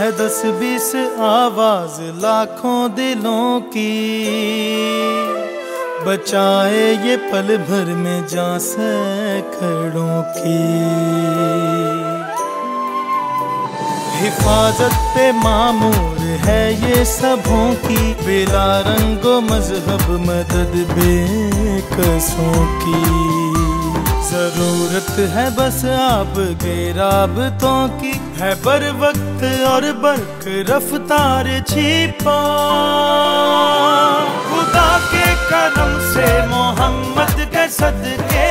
है 10-20 आवाज लाखों दिलों की, बचाए ये पल भर में जान सैकड़ों की। हिफाजत पे मामूर है ये सबों की, बिला रंगो मजहब मदद बेकसों की। जरूरत है बस आपके राबतों की, है बर वक्त और बर्क रफ्तार छिपा। खुदा के करम से मोहम्मद के सदके